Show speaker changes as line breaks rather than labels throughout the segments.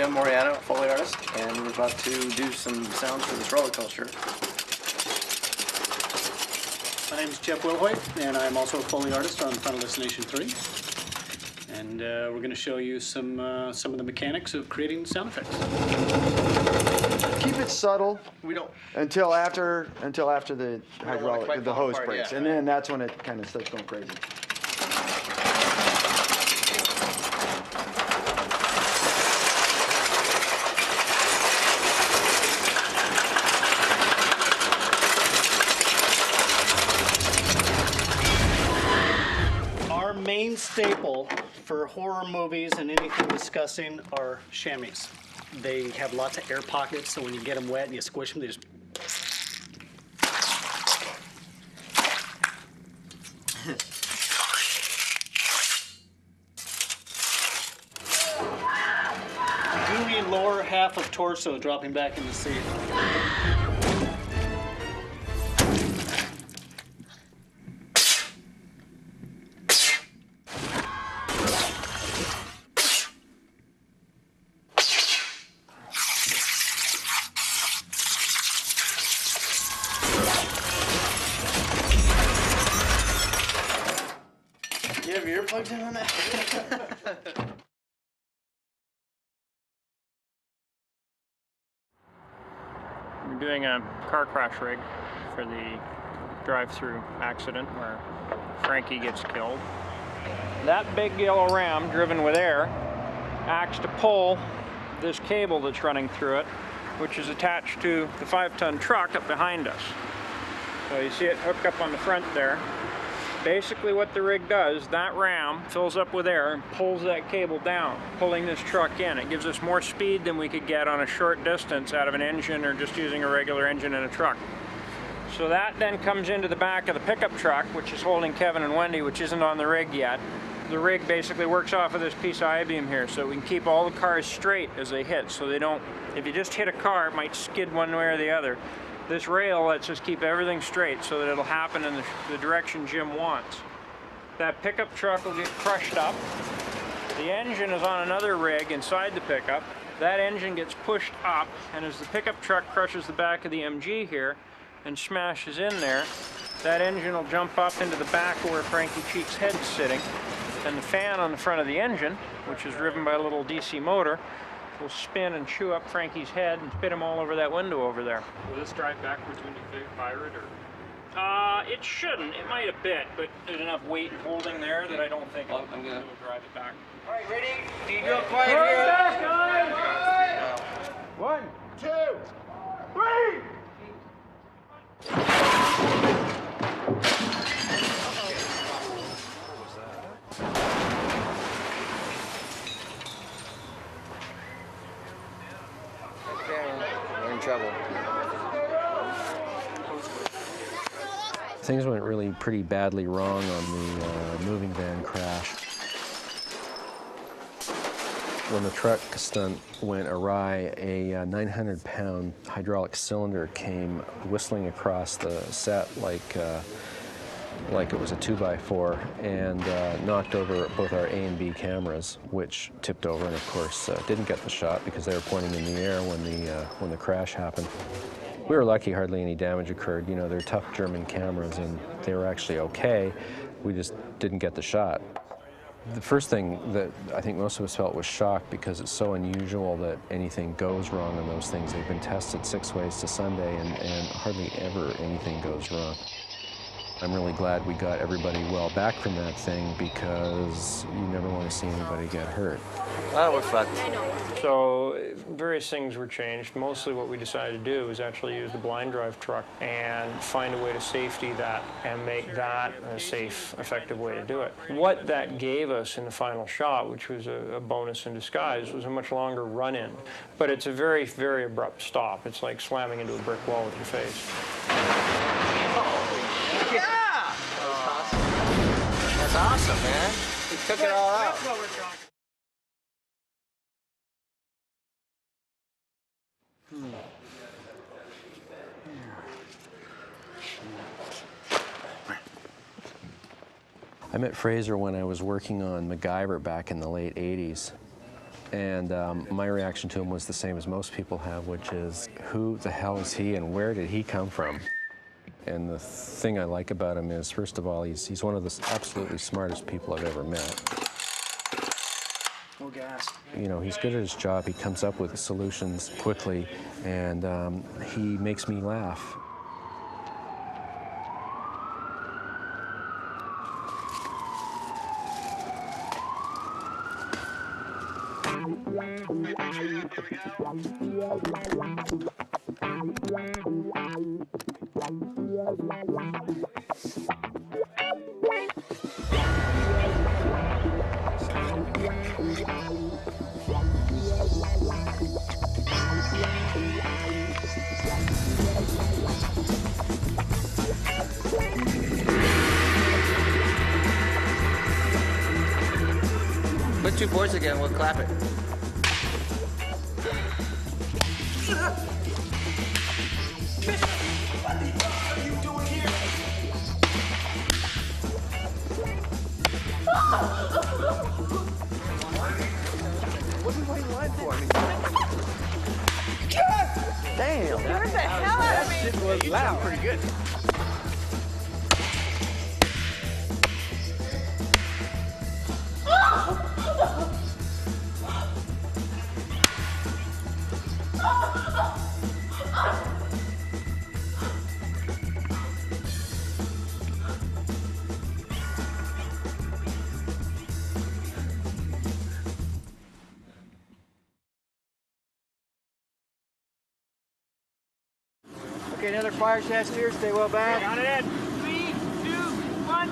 Jim Moriano, Foley artist, and we're about to do some sounds for this roller coaster.
My name is Jeff Wilhoit, and I'm also a Foley artist on Final Destination 3. And we're going to show you some of the mechanics of creating sound effects.
Keep it subtle.
We don't.
Until after the hydraulic, the hose
apart,
breaks,
yeah.
and then that's when it kind of starts going crazy.
Our main staple for horror movies and anything discussing are chamois. They have lots of air pockets, so when you get them wet and you squish them, they just... Gooey lower half of torso dropping back in the seat.
You have your earplugs in on that?
We're doing a car crash rig for the drive-through accident where Frankie gets killed. That big yellow ram, driven with air, acts to pull this cable that's running through it, which is attached to the 5-ton truck up behind us. So you see it hooked up on the front there. Basically what the rig does, that ram fills up with air and pulls that cable down, pulling this truck in. It gives us more speed than we could get on a short distance out of an engine or just using a regular engine in a truck. So that then comes into the back of the pickup truck, which is holding Kevin and Wendy, which isn't on the rig yet. The rig basically works off of this piece of I-beam here, so we can keep all the cars straight as they hit, so they don't, if you just hit a car, it might skid one way or the other. This rail lets us keep everything straight so that it'll happen in the direction Jim wants. That pickup truck will get crushed up. The engine is on another rig inside the pickup. That engine gets pushed up, and as the pickup truck crushes the back of the MG here and smashes in there, that engine will jump up into the back where Frankie Cheek's head is sitting, and the fan on the front of the engine, which is driven by a little DC motor, will spin and chew up Frankie's head and spit him all over that window over there.
Will this drive backwards when you fire it, or?
It shouldn't. It might a bit, but there's enough weight and holding there that I don't think it'll drive it back.
All right, ready? Deedrill quiet here.
1, 2, 3.
We're in trouble.
Things went really pretty badly wrong on the moving van crash. When the truck stunt went awry, a 900-pound hydraulic cylinder came whistling across the set like it was a 2x4 and knocked over both our A and B cameras, which tipped over and of course didn't get the shot because they were pointing in the air when the crash happened. We were lucky hardly any damage occurred. You know, they're tough German cameras and they were actually okay. We just didn't get the shot. The first thing that I think most of us felt was shock because it's so unusual that anything goes wrong on those things. They've been tested 6 ways to Sunday and hardly ever anything goes wrong. I'm really glad we got everybody well back from that thing because you never want to see anybody get hurt.
Well, we're fucked.
So various things were changed. Mostly what we decided to do was actually use the blind drive truck and find a way to safety that and make that a safe, effective way to do it. What that gave us in the final shot, which was a bonus in disguise, was a much longer run-in. But it's a very, very abrupt stop. It's like slamming into a brick wall with your face.
Yeah! That's awesome, man. You took it all out.
I met Fraser when I was working on MacGyver back in the late 80s. And my reaction to him was the same as most people have, which is, who the hell is he and where did he come from? And the thing I like about him is, first of all, he's one of the absolutely smartest people I've ever met.
No gas.
You know, he's good at his job. He comes up with solutions quickly, and he makes me laugh.
Put 2 boards again, we'll clap it.
What are we waiting in line for? I mean, damn.
Scared the hell out of me.
It was loud. Pretty good.
Okay, another fire test here. Stay well back.
Got it in.
3, 2, 1.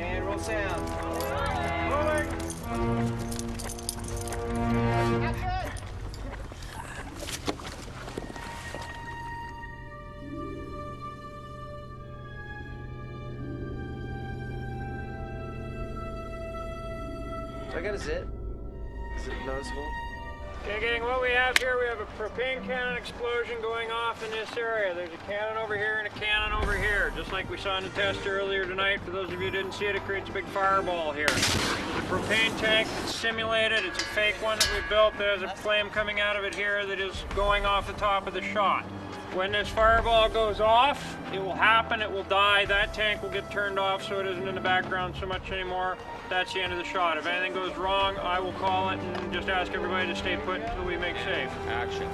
And roll sound.
So I got a zit. Is it noticeable?
Okay, gang, what we have here, we have a propane cannon explosion going off in this area. There's a cannon over here and a cannon over here. Just like we saw in the test earlier tonight. For those of you who didn't see it, it creates a big fireball here. There's a propane tank that's simulated. It's a fake one that we built that has a flame coming out of it here that is going off the top of the shot. When this fireball goes off, it will happen, it will die. That tank will get turned off so it isn't in the background so much anymore. That's the end of the shot. If anything goes wrong, I will call it and just ask everybody to stay put until we make safe.
Action.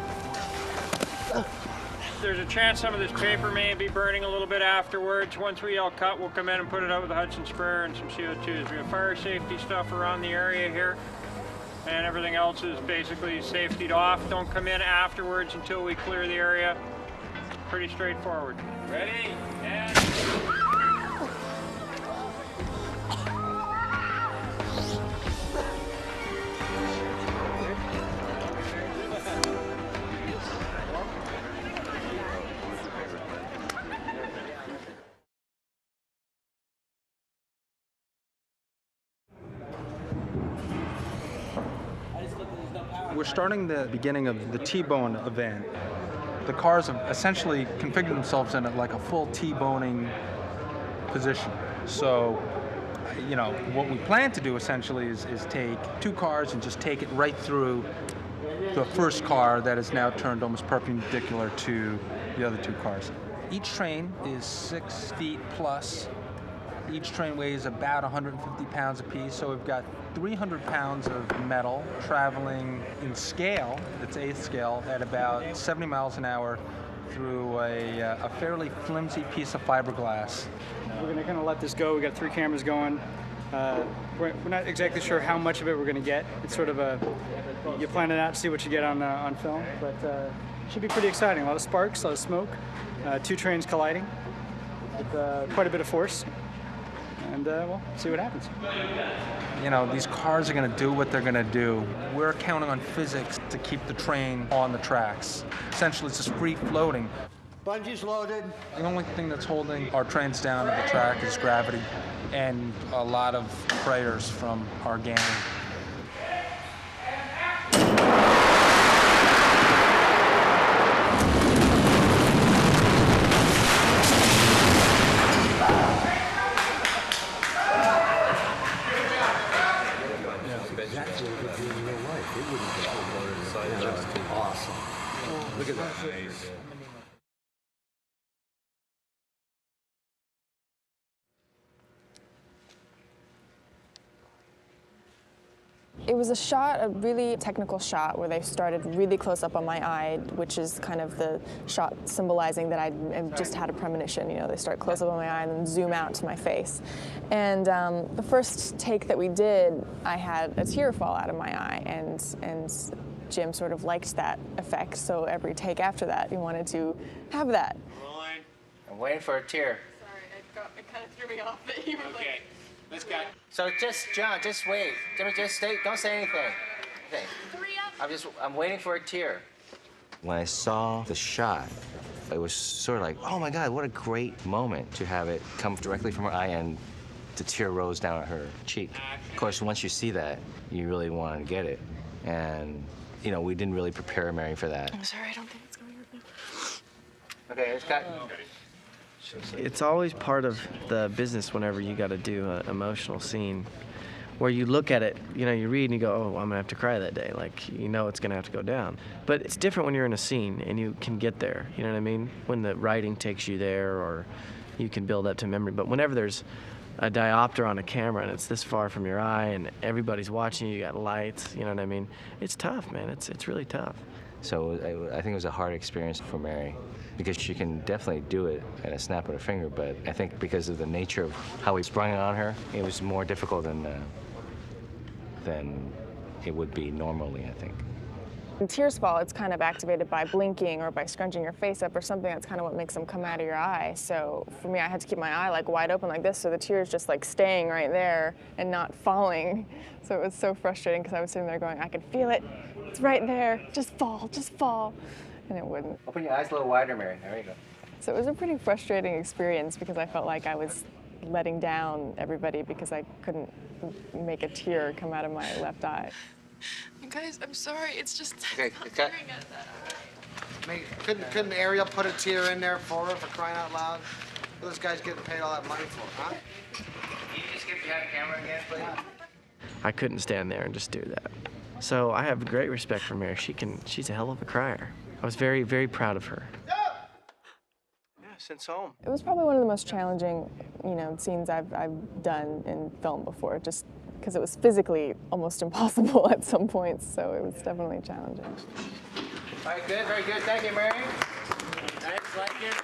There's a chance some of this paper may be burning a little bit afterwards. Once we yell cut, we'll come in and put it out with a Hudson sprayer and some CO2s. We have fire safety stuff around the area here, and everything else is basically safetied off. Don't come in afterwards until we clear the area. Pretty straightforward. Ready? And...
We're starting the beginning of the T-bone event. The cars have essentially configured themselves in like a full T-boning position. So, you know, what we plan to do essentially is take 2 cars and just take it right through the first car that is now turned almost perpendicular to the other 2 cars. Each train is 6 feet plus. Each train weighs about 150 pounds apiece, so we've got 300 pounds of metal traveling in scale, it's 8th scale, at about 70 miles an hour through a fairly flimsy piece of fiberglass.
We're going to kind of let this go. We got 3 cameras going. We're not exactly sure how much of it we're going to get. It's sort of a, you plan it out to see what you get on film, but it should be pretty exciting. A lot of sparks, a lot of smoke, 2 trains colliding with quite a bit of force. And we'll see what happens.
You know, these cars are going to do what they're going to do. We're counting on physics to keep the train on the tracks. Essentially, it's just free floating.
Bungee's loaded.
The only thing that's holding our trains down to the track is gravity and a lot of prayers from our gang.
Look at that. Nice.
It was a shot, a really technical shot, where they started really close up on my eye, which is kind of the shot symbolizing that I just had a premonition. You know, they start close up on my eye and then zoom out to my face. And the first take that we did, I had a tear fall out of my eye, and Jim sort of liked that effect. So every take after that, he wanted to have that.
I'm waiting for a tear.
Sorry, it kind of threw me off that you were like.
Let's go. So just, John, just wait. Jimmy, just stay. Don't say anything. Okay. I'm waiting for a tear. When I saw the shot, it was sort of like, oh my God, what a great moment to have it come directly from her eye and the tear rose down her cheek. Of course, once you see that, you really want to get it. And, you know, we didn't really prepare Mary for that.
I'm sorry, I don't think it's going right now.
Okay, it's got.
It's always part of the business whenever you got to do an emotional scene where you look at it, you know, you read and you go, oh, I'm going to have to cry that day. Like, you know it's going to have to go down. But it's different when you're in a scene and you can get there, you know what I mean? When the writing takes you there or you can build up to memory. But whenever there's a diopter on a camera and it's this far from your eye and everybody's watching you got lights, you know what I mean? It's tough, man. It's really tough.
So I think it was a hard experience for Mary because she can definitely do it at a snap of her finger, but I think because of the nature of how we sprung it on her, it was more difficult than it would be normally, I think.
When tears fall, it's kind of activated by blinking or by scrunching your face up or something. That's kind of what makes them come out of your eye. So for me, I had to keep my eye like wide open like this, so the tears just like staying right there and not falling. So it was so frustrating because I was sitting there going, I can feel it. It's right there. Just fall, just fall. And it wouldn't.
Open your eyes a little wider, Mary. There you go.
So it was a pretty frustrating experience because I felt like I was letting down everybody because I couldn't make a tear come out of my left eye.
You guys, I'm sorry. It's just
Okay,
not
cut.
staring at that.
I mean, couldn't Ariel put a tear in there for her, for crying out loud? What are those guys getting paid all that money for, huh?
Can you just get behind the camera again, please?
I couldn't stand there and just do that. So I have great respect for Mary. She's a hell of a crier. I was very, very proud of her.
Yeah, since home.
It was probably one of the most challenging, you know, scenes I've done in film before, just because it was physically almost impossible at some points, so it was definitely challenging.
All right, good, very good. Thank you, Mary. Nice, like it.